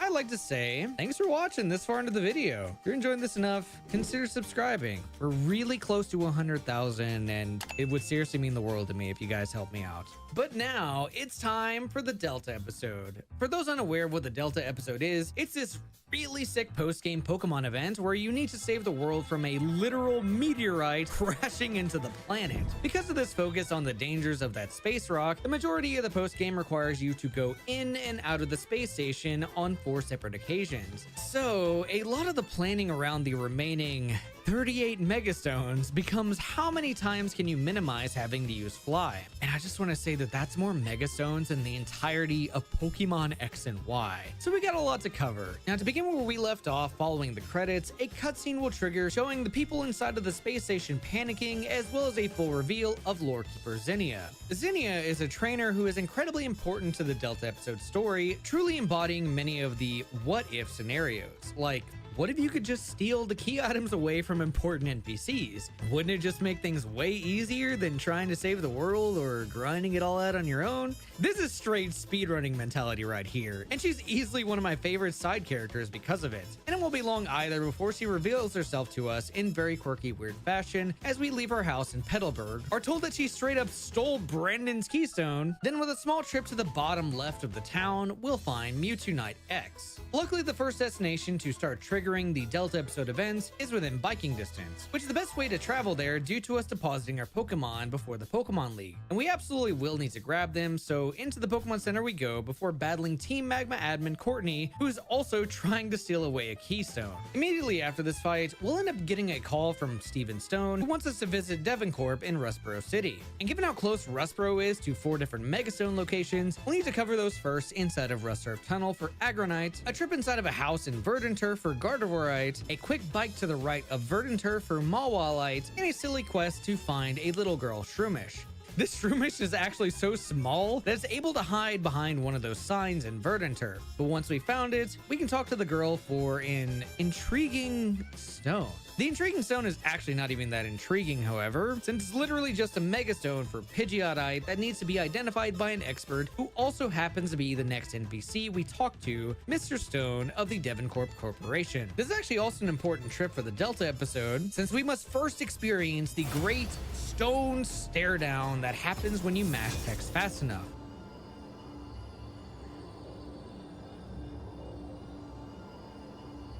I'd like to say thanks for watching this far into the video. If you're enjoying this enough, consider subscribing. We're really close to 100,000, and it would seriously mean the world to me if you guys help me out. But now it's time for the Delta episode. For those unaware of what the Delta episode is, it's this really sick post-game Pokemon event where you need to save the world from a literal meteorite crashing into the planet. Because of this focus on the dangers of that space rock, the majority of the post-game requires you to go in and out of the space station on 4 separate occasions. So a lot of the planning around the remaining 38 Megastones becomes how many times can you minimize having to use Fly. And I just want to say that that's more Megastones than the entirety of Pokemon X and Y. So we got a lot to cover. Now to begin where we left off following the credits, a cutscene will trigger showing the people inside of the space station panicking, as well as a full reveal of Lorekeeper Zinnia. Zinnia is a trainer who is incredibly important to the Delta episode story, truly embodying many of the what-if scenarios, like what if you could just steal the key items away from important NPCs? Wouldn't it just make things way easier than trying to save the world or grinding it all out on your own? This is straight speedrunning mentality right here, and she's easily one of my favorite side characters because of it. And it won't be long either before she reveals herself to us in very quirky, weird fashion as we leave her house in Petalburg, are told that she straight up stole Brandon's keystone. Then with a small trip to the bottom left of the town, we'll find Mewtwo Knight X. Luckily, the first destination to start triggering triggering the Delta episode events is within biking distance, which is the best way to travel there due to us depositing our Pokemon before the Pokemon League. And we absolutely will need to grab them, so into the Pokemon Center we go before battling Team Magma admin Courtney, who is also trying to steal away a Keystone. Immediately after this fight, we'll end up getting a call from Steven Stone, who wants us to visit Devoncorp in Rustboro City. And given how close Rustboro is to 4 different Megastone locations, we'll need to cover those first inside of Rustsurf Tunnel for Agronite, a trip inside of a house in Verdanturf for Gardevoirite, a quick bike to the right of Verdanturf for Mawilite, and a silly quest to find a little girl Shroomish. This Shroomish is actually so small that it's able to hide behind one of those signs in Verdanturf. But once we found it, we can talk to the girl for an intriguing stone. The intriguing stone is actually not even that intriguing, however, since it's literally just a megastone for Pidgeotite that needs to be identified by an expert who also happens to be the next NPC we talk to, Mr. Stone of the Devoncorp Corporation. This is actually also an important trip for the Delta episode, since we must first experience the great stone stare down that happens when you mash text fast enough.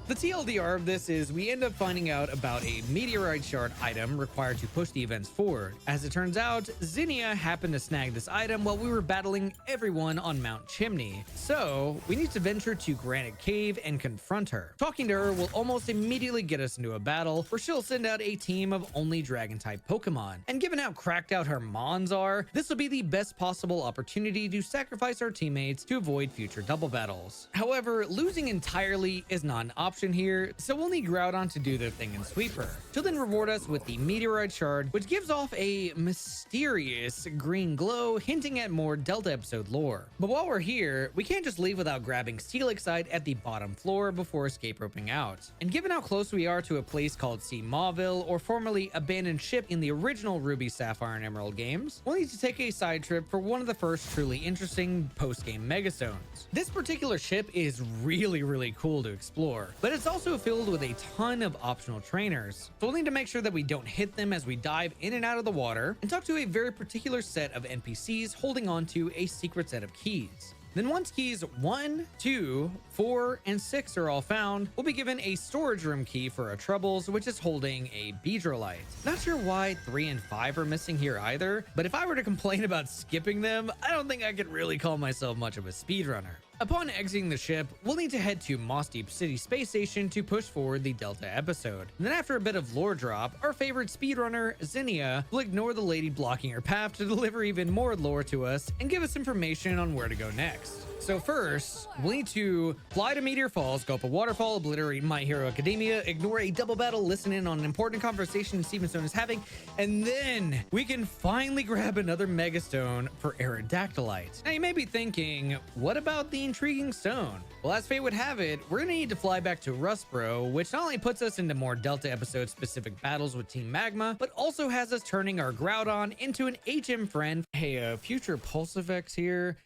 The TLDR of this is we end up finding out about a meteorite shard item required to push the events forward. As it turns out, Zinnia happened to snag this item while we were battling everyone on Mount Chimney. So we need to venture to Granite Cave and confront her. Talking to her will almost immediately get us into a battle where she'll send out a team of only dragon type Pokemon. And given how cracked out her Mons are, this will be the best possible opportunity to sacrifice our teammates to avoid future double battles. However, losing entirely is not an option here, so we'll need Groudon to do their thing and sweep her. She'll then reward us with the Meteorite Shard, which gives off a mysterious green glow hinting at more Delta episode lore. But while we're here, we can't just leave without grabbing Steelixite at the bottom floor before escape roping out. And given how close we are to a place called Sea Mauville, or formerly Abandoned Ship in the original Ruby, Sapphire, and Emerald games, we'll need to take a side trip for one of the first truly interesting post-game Megastones. This particular ship is really cool to explore, but it's also filled with a ton of optional trainers, so we'll need to make sure that we don't hit them as we dive in and out of the water, and talk to a very particular set of NPCs holding on to a secret set of keys. Then once keys 1, 2, 4, and 6 are all found, we'll be given a storage room key for our troubles, which is holding a Beedrillite. Not sure why 3 and 5 are missing here either, but if I were to complain about skipping them, I don't think I could really call myself much of a speedrunner. Upon exiting the ship, we'll need to head to Moss Deep City Space Station to push forward the Delta episode. And then after a bit of lore drop, our favorite speedrunner, Zinnia, will ignore the lady blocking her path to deliver even more lore to us and give us information on where to go next. So first, we'll need to fly to Meteor Falls, go up a waterfall, obliterate My Hero Academia, ignore a double battle, listen in on an important conversation Steven Stone is having, and then we can finally grab another Megastone for Aerodactylite. Now you may be thinking, what about the intriguing stone? Well, as fate would have it, we're gonna need to fly back to Rustboro, which not only puts us into more Delta episode specific battles with Team Magma, but also has us turning our Groudon into an HM friend. Hey, future Pulsifex here.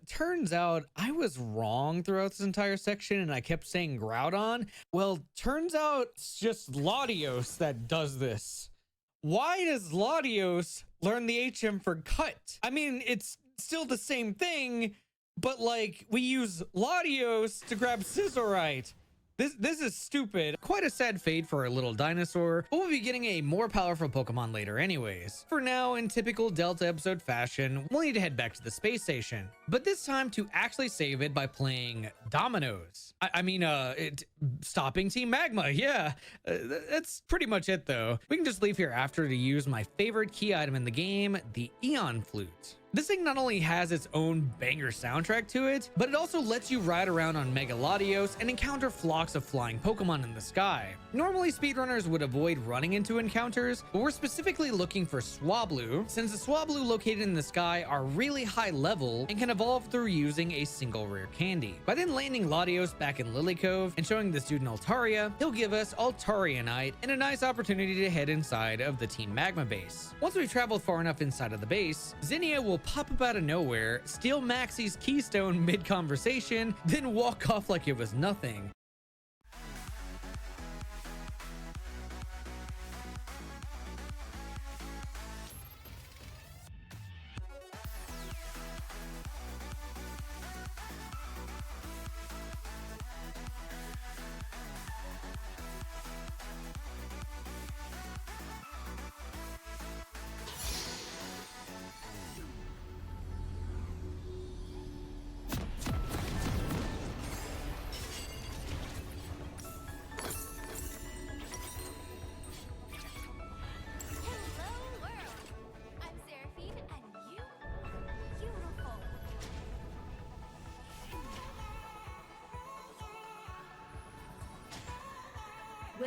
Turns out I was wrong throughout this entire section and I kept saying Groudon. Well, turns out it's just Latios that does this. Why does Latios learn the HM for cut? I mean, it's still the same thing, but like we use Latios to grab Scissorite. This is stupid. Quite a sad fate for our little dinosaur, but we'll be getting a more powerful Pokemon later anyways. For now, in typical Delta episode fashion, we'll need to head back to the space station, but this time to actually save it by playing Dominoes. Stopping Team Magma, yeah. That's pretty much it though. We can just leave here after to use my favorite key item in the game, the Eon Flute. This thing not only has its own banger soundtrack to it, but it also lets you ride around on Mega Latios and encounter flocks of flying Pokemon in the sky. Normally, speedrunners would avoid running into encounters, but we're specifically looking for Swablu, since the Swablu located in the sky are really high level and can evolve through using a single rare candy. By then landing Latios back in Lily Cove and showing this dude in Altaria, he'll give us Altarianite and a nice opportunity to head inside of the Team Magma base. Once we've traveled far enough inside of the base, Zinnia will pop up out of nowhere, steal Maxie's Keystone mid-conversation, then walk off like it was nothing.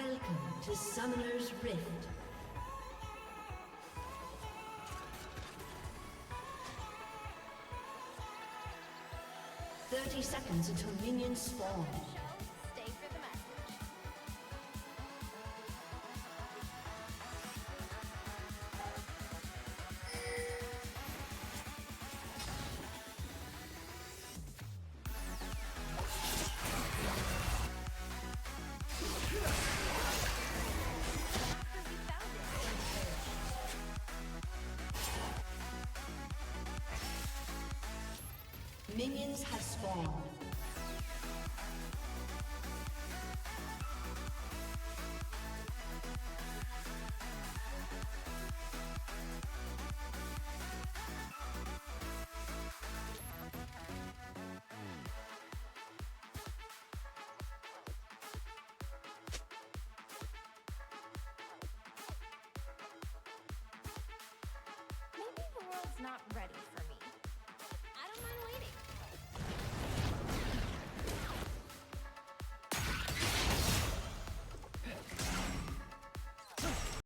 Welcome to Summoner's Rift. "30 seconds until minions spawn. Stay for the message. Minions have spawned.